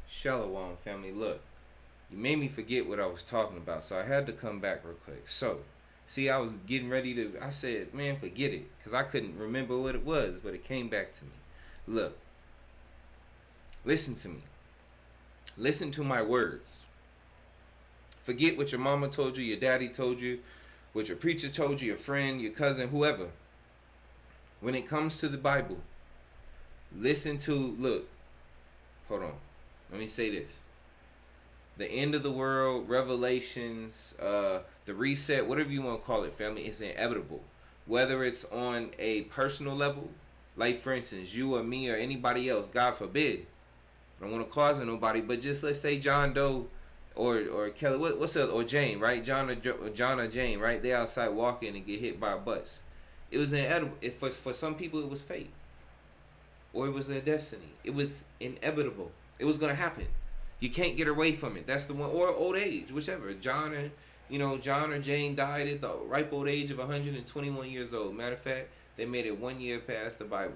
Shalom, family. Look, you made me forget what I was talking about, so I had to come back real quick. So, see, I was getting ready to. I said, man, forget it, because I couldn't remember what it was, but it came back to me. Look, listen to me. Listen to my words. Forget what your mama told you, your daddy told you, what your preacher told you, your friend, your cousin, whoever. When it comes to the Bible, listen to. Look, hold on. Let me say this. The end of the world, revelations, the reset, whatever you want to call it, family, is inevitable. Whether it's on a personal level, like for instance, you or me or anybody else, God forbid. I don't want to cause nobody, but just let's say John Doe or Kelly, what's the or Jane, right? John or Jane, right? They outside walking and get hit by a bus. It was inevitable. For some people, it was fate, or it was their destiny. It was inevitable. It was gonna happen. You can't get away from it. That's the one, or old age, whichever. John or Jane died at the ripe old age of 121 years old. Matter of fact, they made it 1 year past the Bible.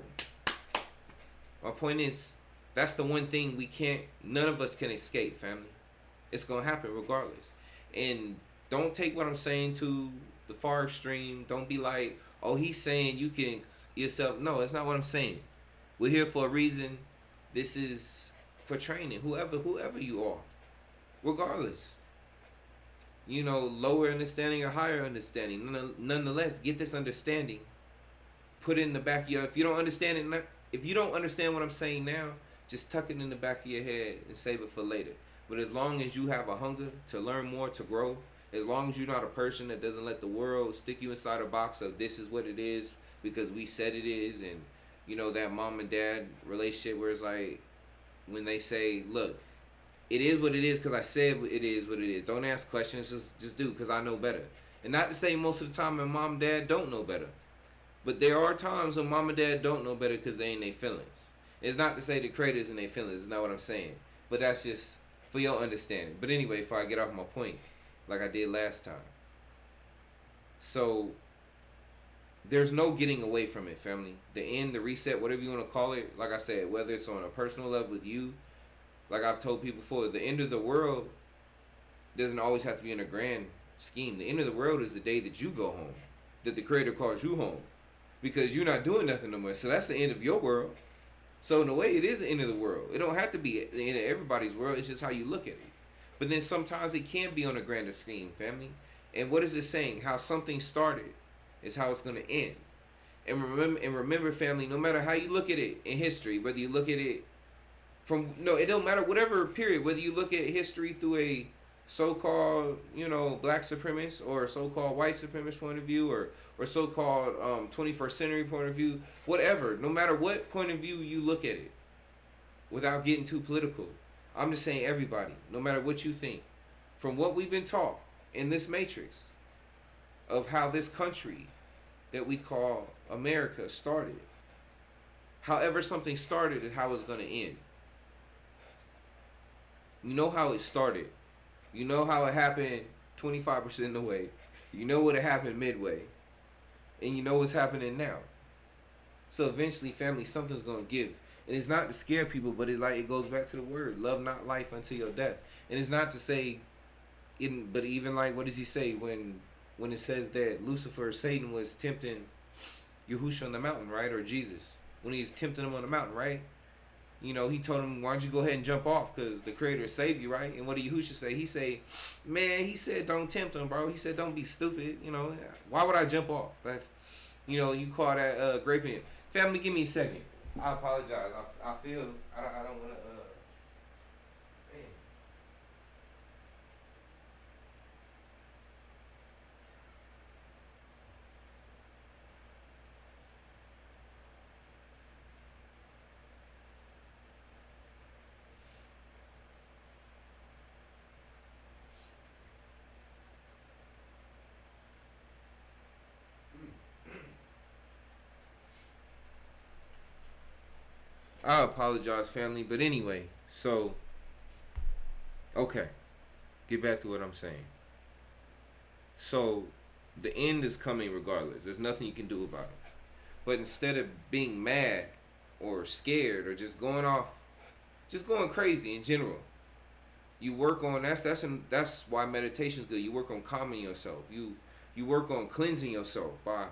My point is, that's the one thing we can't, none of us can escape, family. It's gonna happen regardless. And don't take what I'm saying to the far extreme. Don't be like, oh, he's saying you can yourself. No, that's not what I'm saying. We're here for a reason. This is for training. Whoever you are, regardless. Lower understanding or higher understanding. Nonetheless, get this understanding. Put it in the back of your. If you don't understand it, if you don't understand what I'm saying now, just tuck it in the back of your head and save it for later. But as long as you have a hunger to learn more, to grow, as long as you're not a person that doesn't let the world stick you inside a box of this is what it is because we said it is, and that mom and dad relationship where it's like when they say, look, it is what it is because I said it is what it is. Don't ask questions, just do because I know better. And not to say most of the time when mom and dad don't know better. But there are times when mom and dad don't know better because they ain't their feelings. It's not to say the creators in their feelings. It's not what I'm saying. But that's just for your understanding. But anyway, before I get off my point, like I did last time. So, there's no getting away from it, family. The end, the reset, whatever you want to call it. Like I said, whether it's on a personal level with you, like I've told people before, the end of the world doesn't always have to be in a grand scheme. The end of the world is the day that you go home. That the creator calls you home. Because you're not doing nothing no more. So that's the end of your world. So in a way, it is the end of the world. It don't have to be the end of everybody's world. It's just how you look at it. But then sometimes it can be on a grander scheme, family. And what is it saying? How something started is how it's going to end. And remember, family, no matter how you look at it in history, whether you look at it it don't matter, whatever period, whether you look at history through a so-called, black supremacist or so-called white supremacist point of view or so-called 21st century point of view, whatever, no matter what point of view you look at it, without getting too political, I'm just saying everybody, no matter what you think, from what we've been taught in this matrix of how this country that we call America started, however something started is how it's going to end. You know how it started. You know how it happened 25% of the way. You know what happened midway. And you know what's happening now. So eventually, family, something's going to give. And it's not to scare people, but it's like it goes back to the word. Love not life until your death. And it's not to say, but even like, what does he say when it says that Lucifer, Satan, was tempting Yahushua on the mountain, right? Or Jesus. When he's tempting him on the mountain, right? He told him, why don't you go ahead and jump off because the creator saved you, right? And what did Yahushua say? He said, don't tempt him, bro. He said, don't be stupid. Why would I jump off? That's, you call that graping. Family, give me a second. I apologize. I feel, I don't want to, man. I apologize, family. But anyway, so, okay. Get back to what I'm saying. So, the end is coming regardless. There's nothing you can do about it. But instead of being mad or scared or just going off just going crazy in general. You work on that's why meditation's good. You work on calming yourself. You work on cleansing yourself by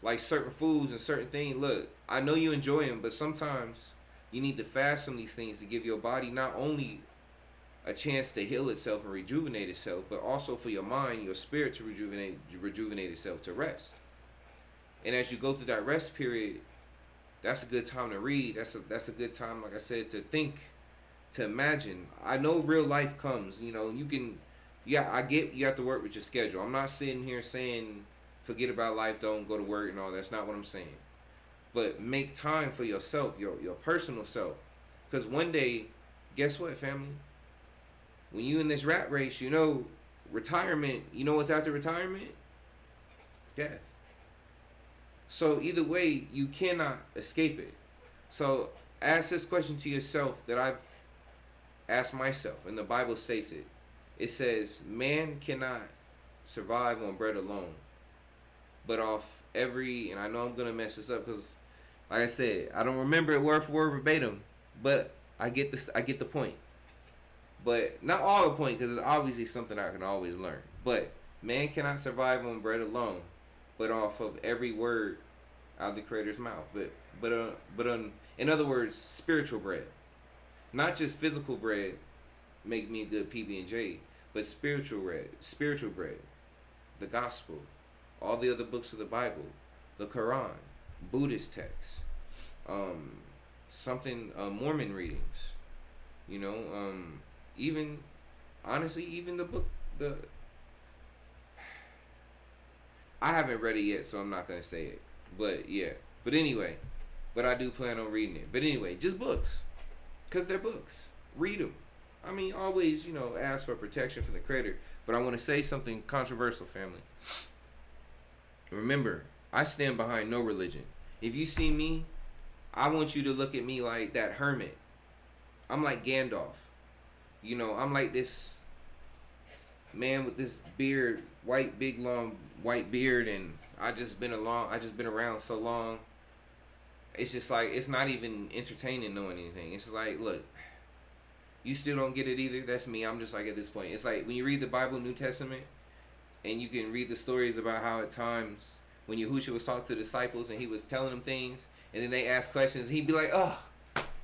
like certain foods and certain things. Look, I know you enjoy them, but sometimes you need to fast from these things to give your body not only a chance to heal itself and rejuvenate itself, but also for your mind, your spirit to rejuvenate itself to rest. And as you go through that rest period, that's a good time to read. That's a good time, like I said, to think, to imagine. I know real life comes. You can. Yeah, I get you have to work with your schedule. I'm not sitting here saying forget about life, don't go to work and all. That's not what I'm saying. But make time for yourself, your personal self. Because one day, guess what, family? When you in this rat race, retirement. You know what's after retirement? Death. So either way, you cannot escape it. So ask this question to yourself that I've asked myself, and the Bible states it. It says, man cannot survive on bread alone, but off every, and I know I'm going to mess this up because, like I said, I don't remember it word for word verbatim, but I get the point. But not all the point, because it's obviously something I can always learn. But man cannot survive on bread alone, but off of every word out of the Creator's mouth. In other words, spiritual bread, not just physical bread. Make me a good PB&J, but spiritual bread, the gospel, all the other books of the Bible, the Quran, Buddhist texts, Mormon readings, even honestly, even the book, I haven't read it yet, so I'm not gonna say it, but yeah, but anyway, but I do plan on reading it. But anyway, just books, cause they're books. Read them. I mean, always, ask for protection from the Creator. But I want to say something controversial, family. Remember, I stand behind no religion. If you see me, I want you to look at me like that hermit. I'm like Gandalf. I'm like this man with this beard, big long white beard, and I just been around so long. It's just like, it's not even entertaining knowing anything. It's just like, look, you still don't get it either. That's me. I'm just like at this point. It's like when you read the Bible, New Testament, and you can read the stories about how at times when Yahushua was talking to the disciples and he was telling them things, and then they asked questions, he'd be like, "Oh,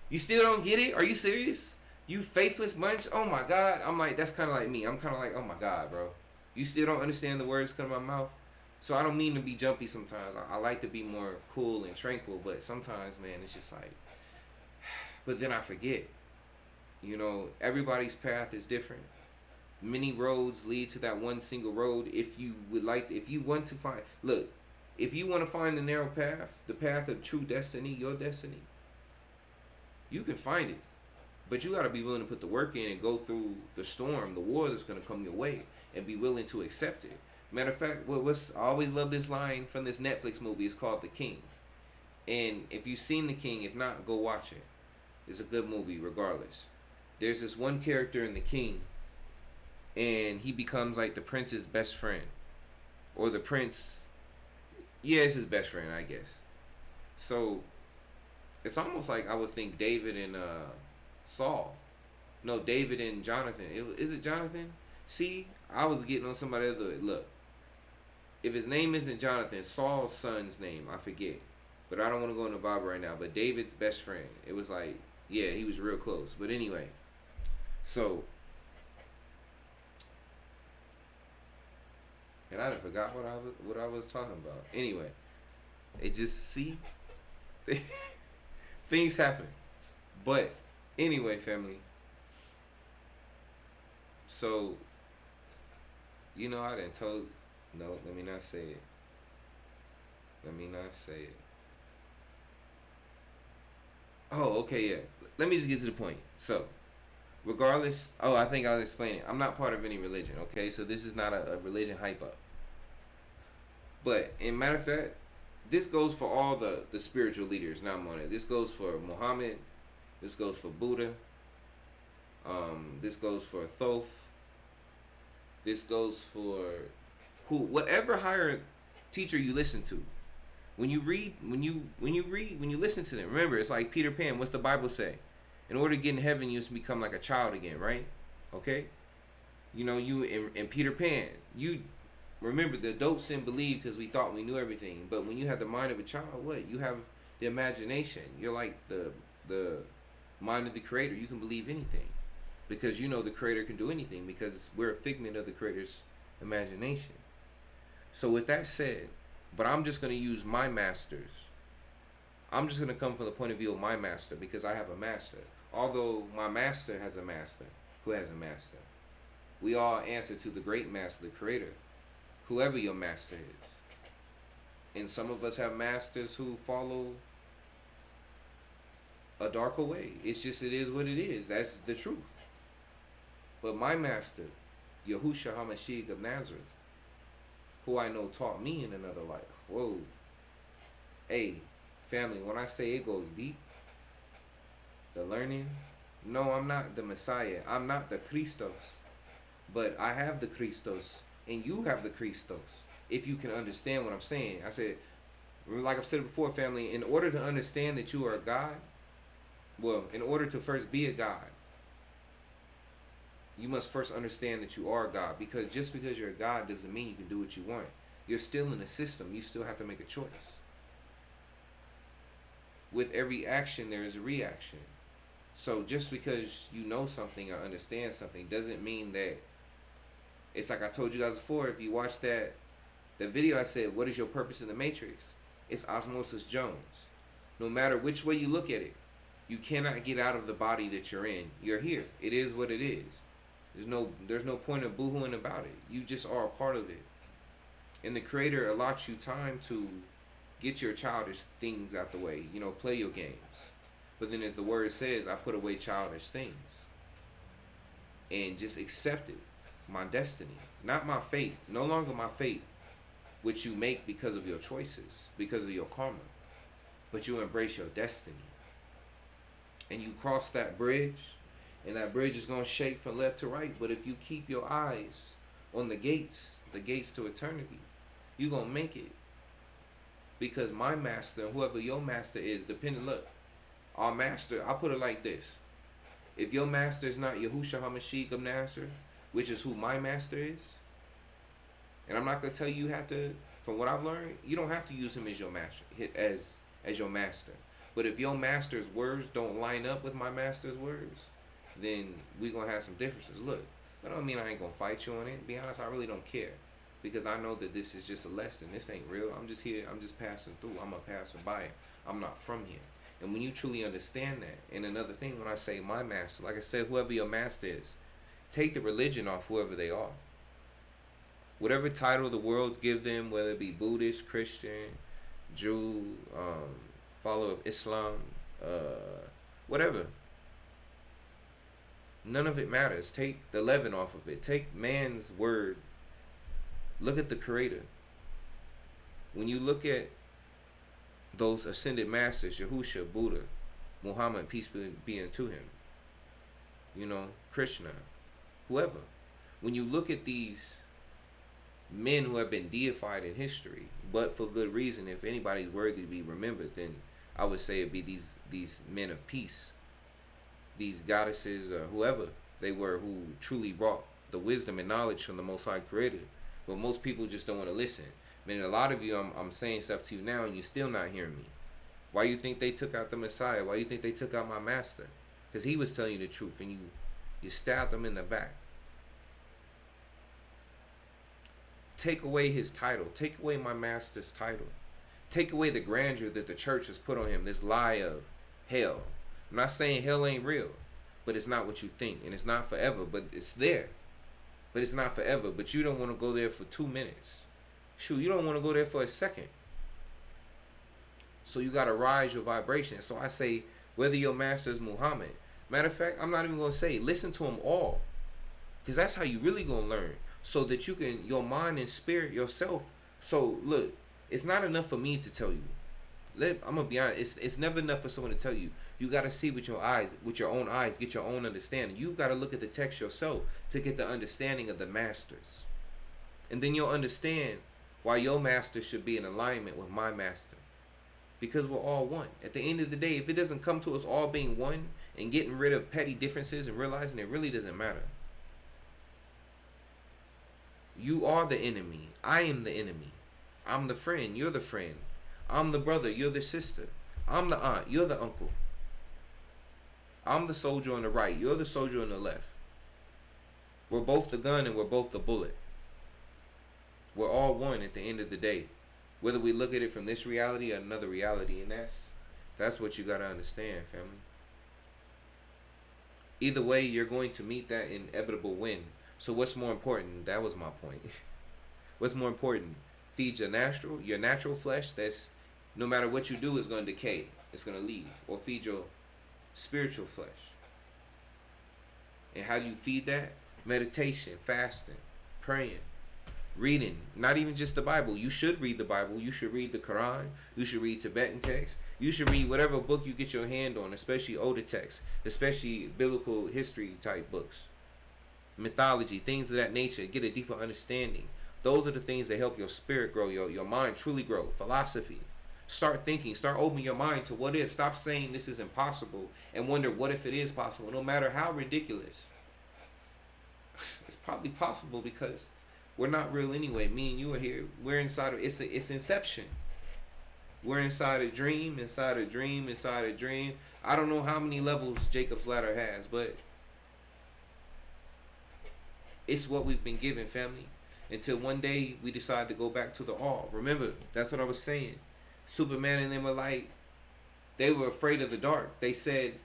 you still don't get it? Are you serious? You faithless bunch? Oh my God!" I'm like, that's kind of like me. I'm kind of like, oh my God, bro, you still don't understand the words coming out of my mouth. So I don't mean to be jumpy sometimes. I like to be more cool and tranquil, but sometimes, man, it's just like, but then I forget. Everybody's path is different. Many roads lead to that one single road. If you want to find the narrow path, the path of true destiny, your destiny, you can find it. But you got to be willing to put the work in and go through the storm, the war that's going to come your way, and be willing to accept it. Matter of fact, I always love this line from this Netflix movie. It's called The King. And if you've seen The King, if not, go watch it. It's a good movie regardless. There's this one character in The King, and he becomes like the prince's best friend. Or the prince, yeah, it's his best friend, I guess. So, it's almost like I would think David and Saul. No, David and Jonathan. Is it Jonathan? See, I was getting on somebody other. Look, if his name isn't Jonathan, Saul's son's name, I forget. But I don't want to go into the Bible right now. But David's best friend. It was like, yeah, he was real close. But anyway. So, and I forgot what I was talking about. Anyway, it just things happen. But anyway, family. So, I done told. No, let me not say it. Oh, okay, yeah. Let me just get to the point. So, regardless, I think I was explaining. I'm not part of any religion, okay? So this is not a religion hype up. But, in matter of fact, this goes for all the spiritual leaders. Now I'm on it. This goes for Muhammad. This goes for Buddha. This goes for Thoth. This goes for whatever higher teacher you listen to. When you listen to them, remember, it's like Peter Pan. What's the Bible say? In order to get in heaven, you just become like a child again, right? Okay? You know, you in Peter Pan, you remember the adults didn't believe because we thought we knew everything. But when you have the mind of a child, what? You have the imagination. You're like the mind of the creator. You can believe anything because you know the creator can do anything because we're a figment of the creator's imagination. So with that said, but I'm just going to use my masters. I'm just going to come from the point of view of my master because I have a master. Although my master has a master who has a master. We all answer to the great master, the creator, whoever your master is. And some of us have masters who follow a darker way. It's just, it is what it is. That's the truth. But my master, Yahushua HaMashiach of Nazareth, who I know taught me in another life. Whoa. Hey, family, when I say it goes deep, the learning, no, I'm not the Messiah. I'm not the Christos. But I have the Christos, and you have the Christos. If you can understand what I'm saying. I said, like I've said before, family, in order to understand that you are a God, well, in order to first be a God, you must first understand that you are a God. Because just because you're a God doesn't mean you can do what you want. You're still in a system. You still have to make a choice. With every action, there is a reaction. So just because you know something or understand something doesn't mean that it's like I told you guys before. If you watch the video, I said, what is your purpose in the Matrix? It's Osmosis Jones. No matter which way you look at it, you cannot get out of the body that you're in. You're here. It is what it is. There's no point of boohooing about it. You just are a part of it. And the Creator allots you time to get your childish things out the way. You know, play your games. But then as the word says, I put away childish things. And just accept it. My destiny. Not my fate. No longer my fate. Which you make because of your choices. Because of your karma. But you embrace your destiny. And you cross that bridge. And that bridge is going to shake from left to right. But if you keep your eyes on the gates to eternity, you're going to make it. Because my master, whoever your master is, depending, look, our master, I'll put it like this. If your master is not Yahushua HaMashiach of Nazareth, which is who my master is, and I'm not going to tell you have to, from what I've learned, you don't have to use him as your master, as your master. But if your master's words don't line up with my master's words, then we're going to have some differences. Look, that don't mean I ain't going to fight you on it. To be honest, I really don't care. Because I know that this is just a lesson. This ain't real. I'm just here. I'm just passing through. I'm a passerby. I'm not from here. And when you truly understand that, and another thing, when I say my master, like I said, whoever your master is, take the religion off whoever they are. Whatever title the worlds give them, whether it be Buddhist, Christian, Jew, follower of Islam, whatever. None of it matters. Take the leaven off of it. Take man's word. Look at the Creator. When you look at those ascended masters, Yahushua, Buddha, Muhammad, peace be unto him, you know, Krishna, whoever. When you look at these men who have been deified in history, but for good reason, if anybody's worthy to be remembered, then I would say it'd be these men of peace, these goddesses, or whoever they were, who truly brought the wisdom and knowledge from the Most High Creator. But most people just don't want to listen. I mean, a lot of you, I'm saying stuff to you now, and you're still not hearing me. Why you think they took out the Messiah? Why you think they took out my master? Because he was telling you the truth, and you stabbed him in the back. Take away his title. Take away my master's title. Take away the grandeur that the church has put on him. This lie of hell. I'm not saying hell ain't real, but it's not what you think, and it's not forever, but it's there. But it's not forever. But you don't want to go there for 2 minutes. Shoot, you don't want to go there for a second. So you got to rise your vibration. So I say, whether your master is Muhammad. Matter of fact, I'm not even going to say, listen to them all. Because that's how you really going to learn. So that you can, your mind and spirit, yourself. So look, it's not enough for me to tell you. I'm going to be honest. It's never enough for someone to tell you. You got to see with your eyes, with your own eyes, get your own understanding. You've got to look at the text yourself to get the understanding of the masters. And then you'll understand why your master should be in alignment with my master. because we're all one. At the end of the day, if it doesn't come to us all being one and getting rid of petty differences and realizing it really doesn't matter. You are the enemy. I am the enemy. I'm the friend. You're the friend. I'm the brother. You're the sister. I'm the aunt. You're the uncle. I'm the soldier on the right. You're the soldier on the left. We're both the gun and we're both the bullet. We're all one at the end of the day. Whether we look at it from this reality or another reality. And that's what you got to understand, family. Either way, you're going to meet that inevitable win. So what's more important? That was my point. What's more important? Feed your natural flesh that's no matter what you do is going to decay. It's going to leave. Or feed your spiritual flesh. And how do you feed that? Meditation, fasting, praying, reading. Not even just the Bible. You should read the Bible. You should read the Quran. You should read Tibetan texts. You should read whatever book you get your hand on, especially older texts, especially biblical history type books. Mythology, things of that nature. Get a deeper understanding. Those are the things that help your spirit grow, your mind truly grow. Philosophy. Start thinking. Start opening your mind to what if. Stop saying this is impossible and wonder what if it is possible. No matter how ridiculous. It's probably possible because we're not real anyway. Me and you are here. We're inside of it's inception. We're inside a dream, inside a dream, inside a dream. I don't know how many levels Jacob's ladder has, but it's what we've been given, family. Until one day we decide to go back to the all. Remember, that's what I was saying. Superman and them were like, they were afraid of the dark. They said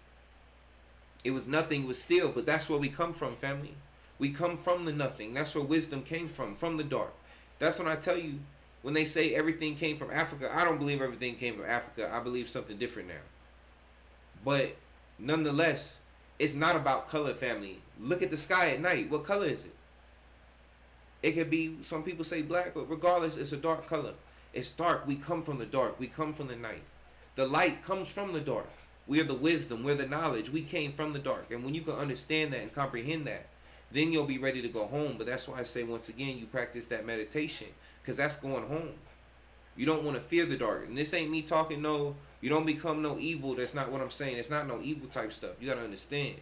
it was nothing, it was still. But that's where we come from, family. We come from the nothing. That's where wisdom came from the dark. That's when I tell you, when they say everything came from Africa, I don't believe everything came from Africa. I believe something different now. But nonetheless, it's not about color, family. Look at the sky at night. What color is it? It could be, some people say black, but regardless, it's a dark color. It's dark. We come from the dark. We come from the night. The light comes from the dark. We are the wisdom. We're the knowledge. We came from the dark. And when you can understand that and comprehend that, then you'll be ready to go home. But that's why I say, once again, you practice that meditation. Because that's going home. You don't want to fear the dark. And this ain't me talking no, you don't become no evil. That's not what I'm saying. It's not no evil type stuff. You got to understand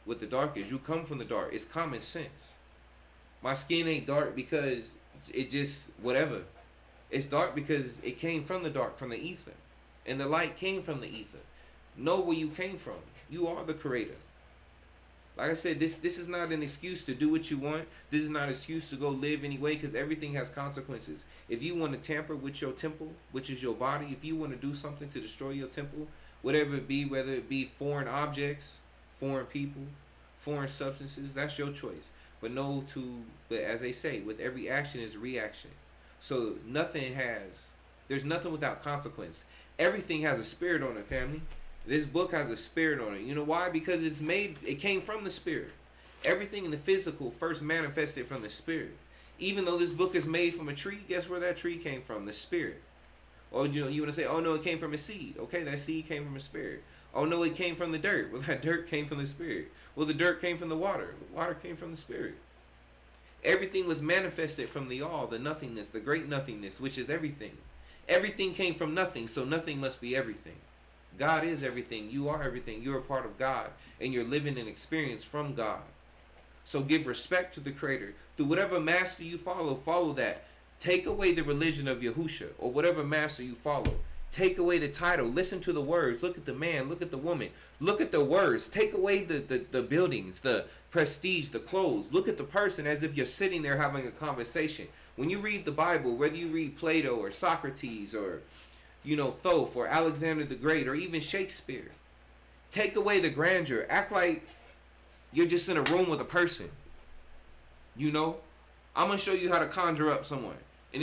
what the dark is. You come from the dark. It's common sense. My skin ain't dark because it just, whatever. It's dark because it came from the dark, from the ether. And the light came from the ether. Know where you came from. You are the creator. Like I said, this is not an excuse to do what you want. This is not an excuse to go live anyway, because everything has consequences. If you want to tamper with your temple, which is your body, if you want to do something to destroy your temple, whatever it be, whether it be foreign objects, foreign people, foreign substances, that's your choice. But as they say, with every action is a reaction. So there's nothing without consequence. Everything has a spirit on it, family. This book has a spirit on it. You know why? Because it came from the spirit. Everything in the physical first manifested from the spirit. Even though this book is made from a tree, guess where that tree came from? The spirit. Or you want to say, oh no, it came from a seed. Okay, that seed came from a spirit. Oh no, it came from the dirt. Well, that dirt came from the spirit. Well, the dirt came from the water. The water came from the spirit. Everything was manifested from the all, the nothingness, the great nothingness, which is everything. Everything came from nothing, so nothing must be everything. God is everything. You are everything. You're a part of God. And you're living an experience from God. So give respect to the Creator. Through whatever master you follow that. Take away the religion of Yahusha or whatever master you follow. Take away the title. Listen to the words. Look at the man. Look at the woman. Look at the words. Take away the buildings, the prestige, the clothes. Look at the person as if you're sitting there having a conversation. When you read the Bible, whether you read Plato or Socrates or Thoth or Alexander the Great or even Shakespeare, take away the grandeur. Act like you're just in a room with a person. I'm going to show you how to conjure up someone. And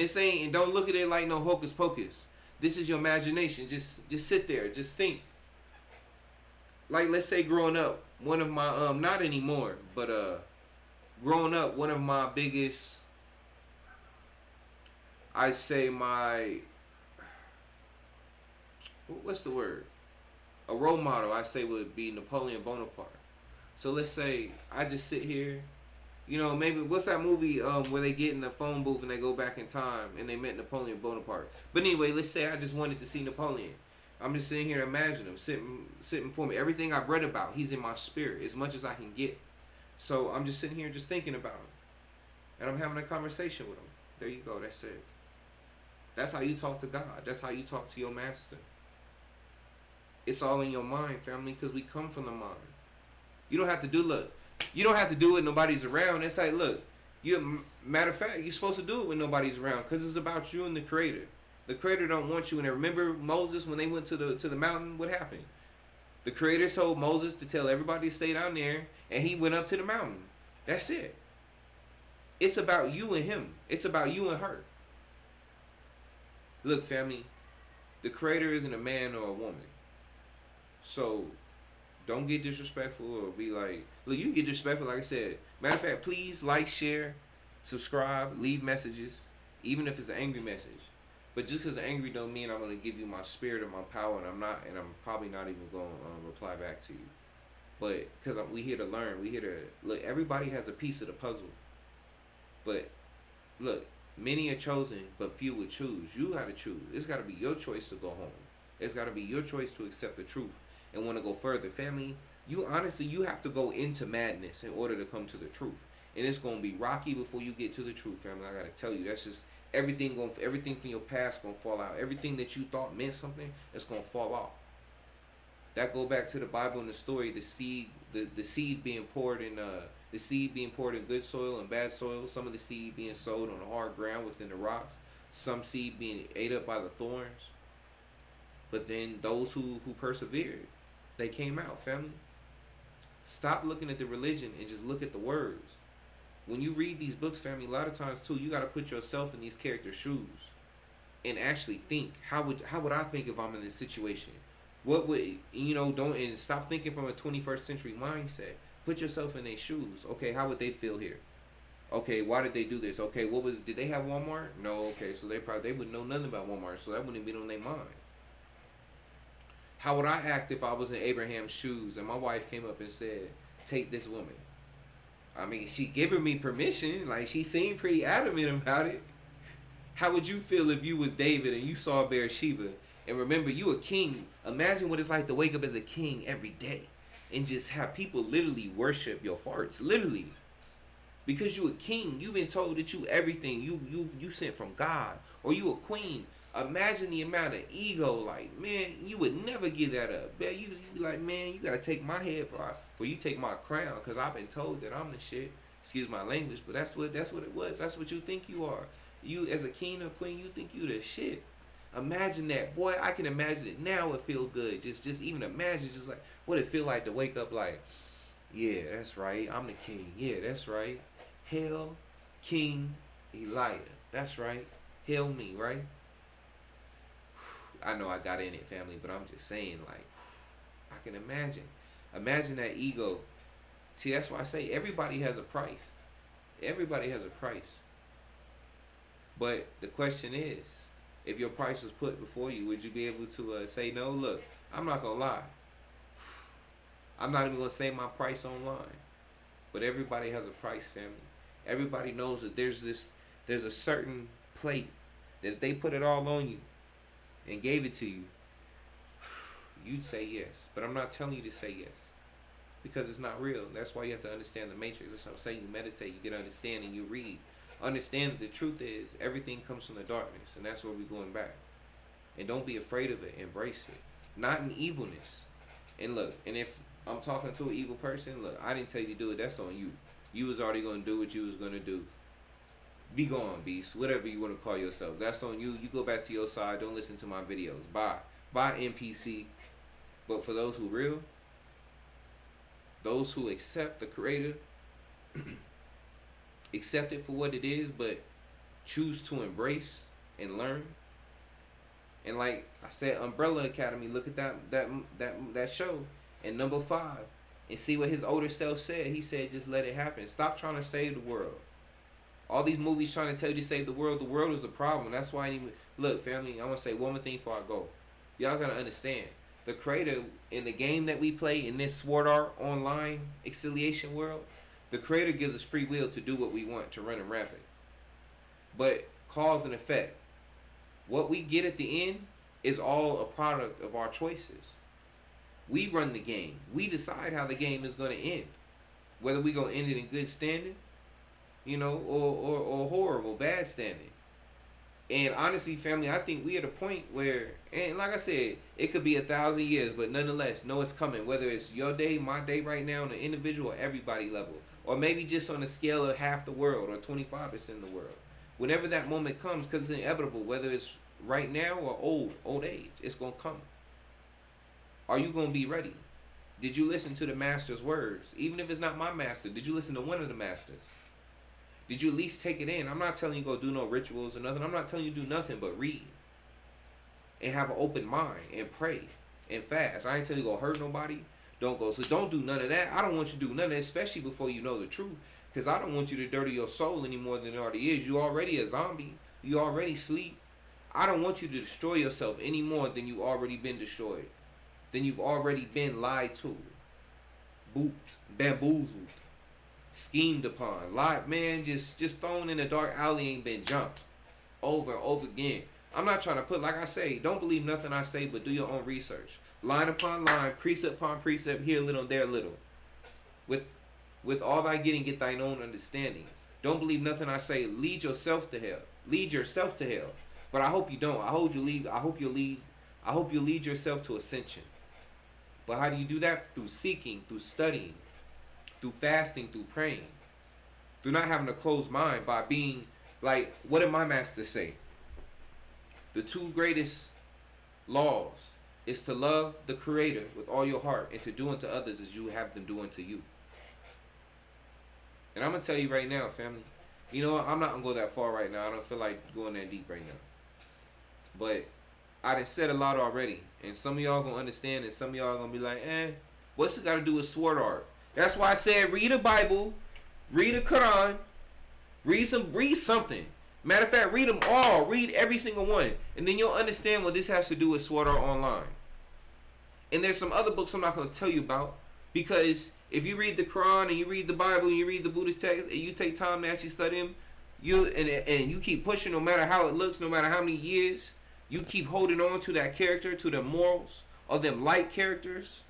don't look at it like no hocus pocus. This is your imagination. Just sit there. Just think. Like, let's say growing up, one of my, not anymore, but growing up, one of my biggest, what's the word? A role model, I say, would be Napoleon Bonaparte. So let's say I just sit here You know, maybe what's that movie where they get in the phone booth and they go back in time and they met Napoleon Bonaparte. But anyway, let's say I just wanted to see Napoleon. I'm just sitting here to imagine him sitting for me. Everything I've read about, he's in my spirit as much as I can get. So I'm just sitting here just thinking about him, and I'm having a conversation with him. There you go. That's it. That's how you talk to God. That's how you talk to your master. It's all in your mind, family, because we come from the mind. You don't have to do look. You don't have to do it when nobody's around. It's like, look, matter of fact, you're supposed to do it when nobody's around because it's about you and the Creator. The Creator don't want you in there. Remember Moses when they went to the mountain? What happened? The Creator told Moses to tell everybody to stay down there, and he went up to the mountain. That's it. It's about you and him. It's about you and her. Look, family, the Creator isn't a man or a woman. So don't get disrespectful or be like, look, you can get disrespectful, like I said. Matter of fact, please like, share, subscribe, leave messages, even if it's an angry message. But just because I'm angry don't mean I'm going to give you my spirit or my power, and I'm probably not even going to reply back to you. But because we here to learn, we here to look. Everybody has a piece of the puzzle. But look, many are chosen, but few will choose. You got to choose. It's got to be your choice to go home. It's got to be your choice to accept the truth and want to go further. Family, you honestly, you have to go into madness in order to come to the truth. And it's going to be rocky before you get to the truth, family. I got to tell you, that's just everything from your past going to fall out. Everything that you thought meant something, it's going to fall off. That go back to the Bible and the story, the seed being poured in good soil and bad soil, some of the seed being sowed on the hard ground within the rocks, some seed being ate up by the thorns. But then those who persevered, they came out, family. Stop looking at the religion and just look at the words. When you read these books, family, a lot of times too, you got to put yourself in these characters' shoes and actually think, how would I think if I'm in this situation? What would, don't, and stop thinking from a 21st century mindset. Put yourself in their shoes. Okay, how would they feel here? Okay, why did they do this? Okay, did they have Walmart? No, okay, so they wouldn't know nothing about Walmart, so that wouldn't be on their mind. How would I act if I was in Abraham's shoes and my wife came up and said, take this woman? I mean, she giving me permission. Like, she seemed pretty adamant about it. How would you feel if you was David and you saw Bathsheba? And remember, you a king. Imagine what it's like to wake up as a king every day and just have people literally worship your farts. Literally. Because you a king. You've been told that you everything. You sent from God. Or you a queen. Imagine the amount of ego, like, man, you would never give that up. Man, you be like, man, you gotta take my head for you take my crown, because I've been told that I'm the shit. Excuse my language, but that's what it was. That's what you think you are. You as a king or queen, you think you the shit. Imagine that, boy. I can imagine it now. It feel good. Just even imagine, just like what it feel like to wake up like, yeah, that's right. I'm the king. Yeah, that's right. Hail, King Elijah. That's right. Hail me, right? I know I got in it, family, but I'm just saying, like, I can imagine. Imagine that ego. See, that's why I say everybody has a price. Everybody has a price. But the question is, if your price was put before you, would you be able to say no? Look, I'm not going to lie. I'm not even going to say my price online. But everybody has a price, family. Everybody knows that there's a certain plate that if they put it all on you, and gave it to you, you'd say yes. But I'm not telling you to say yes, because it's not real. That's why you have to understand the matrix. That's what I'm saying. You meditate, you get understanding, you read. Understand that the truth is everything comes from the darkness, and that's where we're going back. And don't be afraid of it. Embrace it. Not in evilness. And look, and if I'm talking to an evil person, look, I didn't tell you to do it. That's on you. You was already going to do what you was going to do. Be gone, beast. Whatever you want to call yourself. That's on you. You go back to your side. Don't listen to my videos. Bye. Bye, NPC. But for those who real, those who accept the Creator, accept it for what it is, but choose to embrace and learn. And like I said, Umbrella Academy, look at that show. And number 5. And see what his older self said. He said, just let it happen. Stop trying to save the world. All these movies trying to tell you to save the world. The world is the problem. That's why I even look, family. I want to say one more thing before I go. Y'all gotta understand. The Creator in the game that we play in this Sword Art Online Alicization world. The Creator gives us free will to do what we want, to run and rampant. But cause and effect. What we get at the end is all a product of our choices. We run the game. We decide how the game is going to end. Whether we going to end it in good standing, or horrible, bad standing. And honestly, family, I think we at a point where, and like I said, it could be 1,000 years, but nonetheless, know it's coming. Whether it's your day, my day right now, on an individual or everybody level, or maybe just on a scale of half the world or 25% of the world. Whenever that moment comes, because it's inevitable, whether it's right now or old age, it's going to come. Are you going to be ready? Did you listen to the master's words? Even if it's not my master, did you listen to one of the masters? Did you at least take it in? I'm not telling you go do no rituals or nothing. I'm not telling you do nothing but read. And have an open mind and pray and fast. I ain't telling you go hurt nobody. Don't go. So don't do none of that. I don't want you to do none of that, especially before you know the truth. Because I don't want you to dirty your soul any more than it already is. You already a zombie. You already sleep. I don't want you to destroy yourself any more than you already been destroyed. Than you've already been lied to. Booped. Bamboozled. Schemed upon. Lied, man, just thrown in a dark alley, ain't been jumped. Over and over again. I'm not trying to put, like I say, don't believe nothing I say, but do your own research. Line upon line, precept upon precept, here a little, there a little. With all thy getting, get thine own understanding. Don't believe nothing I say. Lead yourself to hell. Lead yourself to hell. But I hope you don't. I hope you lead yourself to ascension. But how do you do that? Through seeking, through studying, through fasting, through praying, through not having a closed mind, by being like, what did my master say? The two greatest laws is to love the Creator with all your heart, and to do unto others as you have them do unto you. And I'm going to tell you right now, family, you know what? I'm not going to go that far right now. I don't feel like going that deep right now. But I done said a lot already. And some of y'all going to understand, and some of y'all going to be like, what's it got to do with sword art? That's why I said read a Bible, read a Quran, read something. Matter of fact, read them all. Read every single one. And then you'll understand what this has to do with sword art online. And there's some other books I'm not going to tell you about, because if you read the Quran and you read the Bible and you read the Buddhist texts and you take time to actually study them, and you keep pushing, no matter how it looks, no matter how many years, you keep holding on to that character, to the morals of them light characters.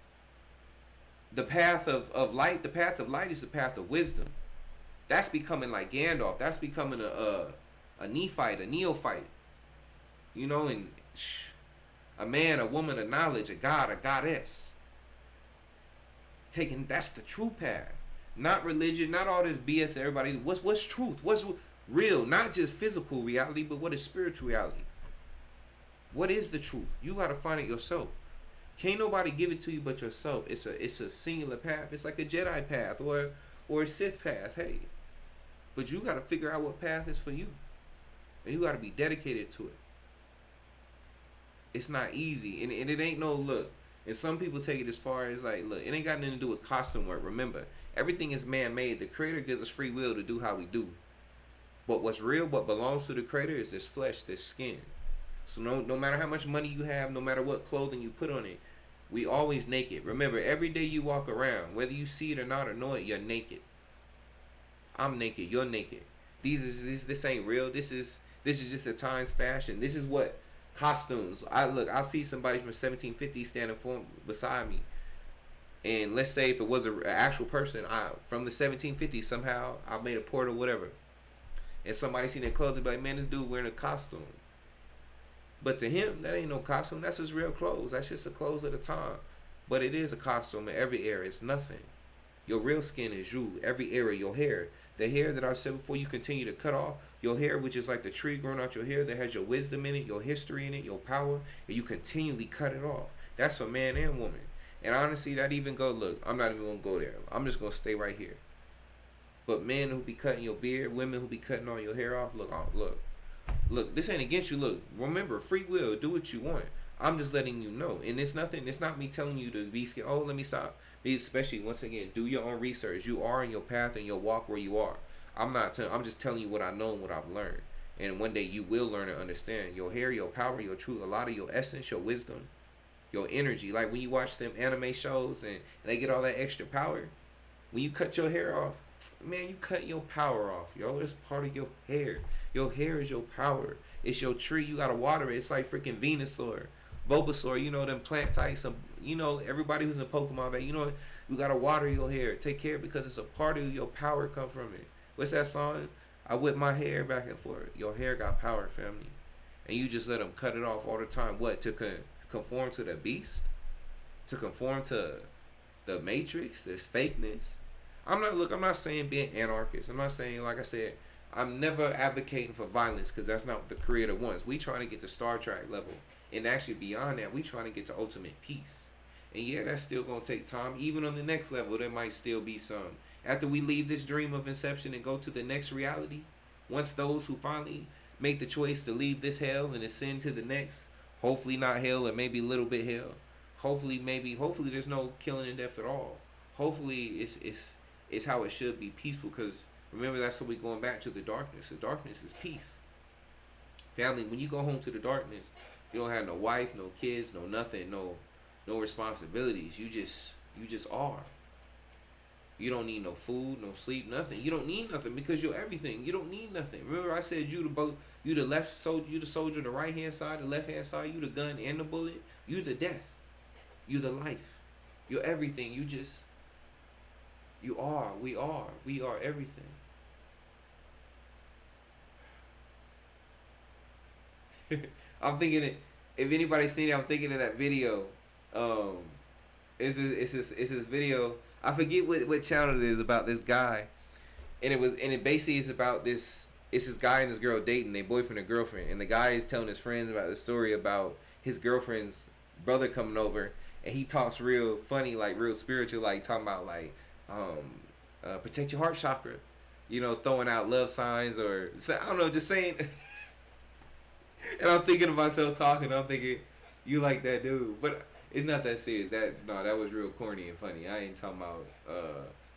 The path of light is the path of wisdom. That's becoming like Gandalf. That's becoming a Nephite, a neophyte. And a man, a woman of knowledge, a god, a goddess. That's the true path. Not religion, not all this BS everybody. What's truth? What's real? Not just physical reality, but what is spiritual reality? What is the truth? You gotta find it yourself. Can't nobody give it to you but yourself. It's a singular path. It's like a Jedi path or a Sith path. Hey, but you gotta figure out what path is for you, and you gotta be dedicated to it. It's not easy, and it ain't no look. And some people take it as far as like, look, it ain't got nothing to do with costume work. Remember, everything is man-made. The Creator gives us free will to do how we do. But what's real, what belongs to the Creator, is this flesh, this skin. So no matter how much money you have, no matter what clothing you put on it, we always naked. Remember, every day you walk around, whether you see it or not or know it, you're naked. I'm naked. You're naked. This ain't real. This is just a time's fashion. This is what costumes. I'll see somebody from 1750 standing beside me, and let's say if it was an actual person from the 1750s, somehow I made a portal, whatever, and somebody seen their clothes and be like, man, this dude wearing a costume. But to him, that ain't no costume. That's his real clothes. That's just the clothes of the time. But it is a costume in every area. It's nothing. Your real skin is you. Every area, your hair. The hair that I said before, you continue to cut off. Your hair, which is like the tree growing out your hair that has your wisdom in it, your history in it, your power, and you continually cut it off. That's for man and woman. And honestly, that even look, I'm not even going to go there. I'm just going to stay right here. But men who be cutting your beard, women who be cutting all your hair off, look, this ain't against you. Look, remember, free will, do what you want. I'm just letting you know. And it's not me telling you to be scared. Oh, let me stop. Especially, once again, do your own research. You are in your path and your walk where you are. I'm just telling you what I know and what I've learned. And one day you will learn and understand. Your hair, your power, your truth, a lot of your essence, your wisdom, your energy. Like when you watch them anime shows and they get all that extra power, When you cut your hair off, man, you cut your power off, yo. It's part of your hair. Your hair is your power. It's your tree. You gotta water it. It's like freaking Venusaur, Bulbasaur. You know them plant types. You know everybody who's in Pokemon, man. You know you gotta water your hair. Take care because it's a part of your power come from it. What's that song? I whip my hair back and forth. Your hair got power, family, and you just let them cut it off all the time. What to conform to the beast? To conform to the Matrix? This fakeness. I'm not saying being anarchist. I'm not saying, like I said, I'm never advocating for violence because that's not what the creator wants. We trying to get to Star Trek level, and actually beyond that, we trying to get to ultimate peace. And yeah, that's still gonna take time. Even on the next level, there might still be some. After we leave this dream of inception and go to the next reality, once those who finally make the choice to leave this hell and ascend to the next, hopefully not hell or maybe a little bit hell. Hopefully there's no killing and death at all. Hopefully it's how it should be, peaceful. Because remember, that's what we're going back to, the darkness. The darkness is peace. Family, when you go home to the darkness, you don't have no wife, no kids, no nothing, no responsibilities. You just are. You don't need no food, no sleep, nothing. You don't need nothing because you're everything. You don't need nothing. Remember I said you the left soldier, you the soldier, the right hand side, the left hand side, you the gun and the bullet, you the death. You the life. You're everything. You are. We are everything. I'm thinking it. If anybody's seen it, I'm thinking of that video. It's this video. I forget what channel it is, about this guy, and it basically is about this. It's this guy and this girl dating, their boyfriend and girlfriend, and the guy is telling his friends about the story about his girlfriend's brother coming over, and he talks real funny, like real spiritual, like talking about like protect your heart chakra, throwing out love signs, or I don't know, just saying. And I'm thinking of myself talking. I'm thinking, you like that dude, but it's not that serious. That was real corny and funny. I ain't talking about.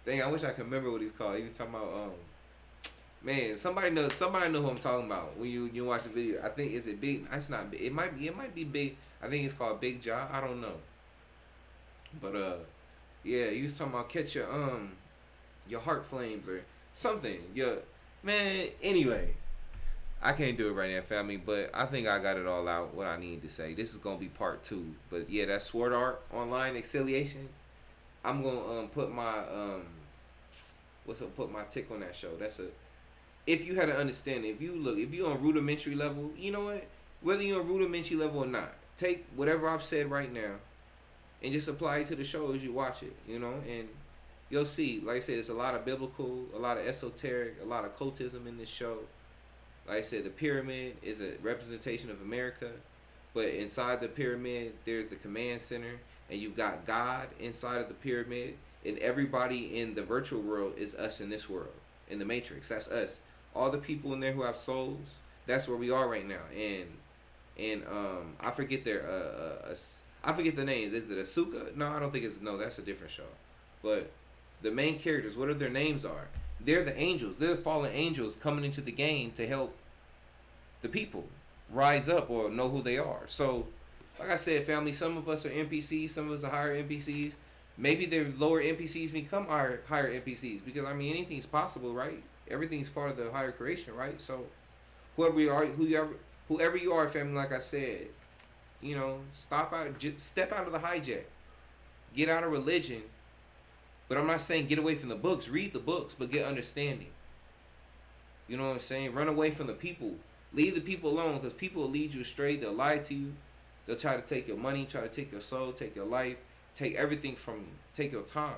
Dang, I wish I could remember what he's called. He was talking about. Man, somebody know who I'm talking about when you watch the video. I think is it big? It's not big. It might be big. I think it's called Big Jaw. I don't know. But yeah, he was talking about catch your heart flames or something. Man. Anyway. I can't do it right now, family, but I think I got it all out, what I need to say. This is going to be part 2. But yeah, that's Sword Art Online Alicization. I'm going to put my, put my tick on that show. If you had an understanding, if you're on rudimentary level, you know what? Whether you're on rudimentary level or not, take whatever I've said right now and just apply it to the show as you watch it, and you'll see, like I said, it's a lot of biblical, a lot of esoteric, a lot of cultism in this show. Like I said, the pyramid is a representation of America, but inside the pyramid, there's the command center, and you've got God inside of the pyramid, and everybody in the virtual world is us in this world, in the Matrix. That's us. All the people in there who have souls, that's where we are right now. And I forget I forget the names. Is it Asuka? No, I don't think it's, no, that's a different show. But the main characters, whatever their names are, they're the angels. They're the fallen angels coming into the game to help the people rise up or know who they are. So, like I said, family, some of us are NPCs, some of us are higher NPCs. Maybe their lower NPCs become higher NPCs because, I mean, anything's possible, right? Everything's part of the higher creation, right? So, whoever you are, family, like I said, step out of the hijack. Get out of religion. But I'm not saying get away from the books. Read the books, but get understanding. You know what I'm saying? Run away from the people. Leave the people alone, because people will lead you astray. They'll lie to you. They'll try to take your money, try to take your soul, take your life, take everything from you, take your time.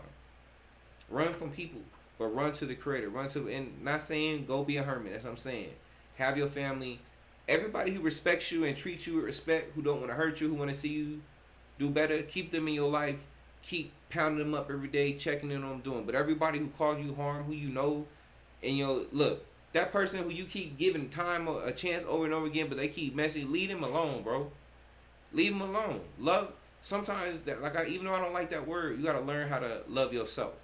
Run from people, but run to the Creator. And not saying go be a hermit. That's what I'm saying. Have your family. Everybody who respects you and treats you with respect, who don't want to hurt you, who want to see you do better, keep them in your life. Keep pounding them up every day, checking in on them doing. But everybody who calls you harm, who you know, and look, that person who you keep giving time a chance over and over again, but they keep messing, leave them alone, bro. Leave them alone. Love, sometimes that, even though I don't like that word, you gotta learn how to love yourself.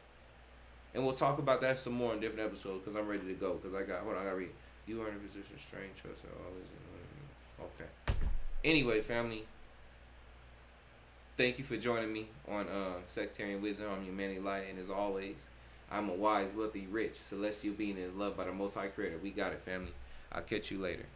And we'll talk about that some more in different episodes, because I'm ready to go. Because I gotta read. You are in a position of strength, trust, always. Okay. Anyway, family. Thank you for joining me on Sectarian Wisdom. I'm your Manny Light, and as always, I'm a wise, wealthy, rich, celestial being that is loved by the Most High Creator. We got it, family. I'll catch you later.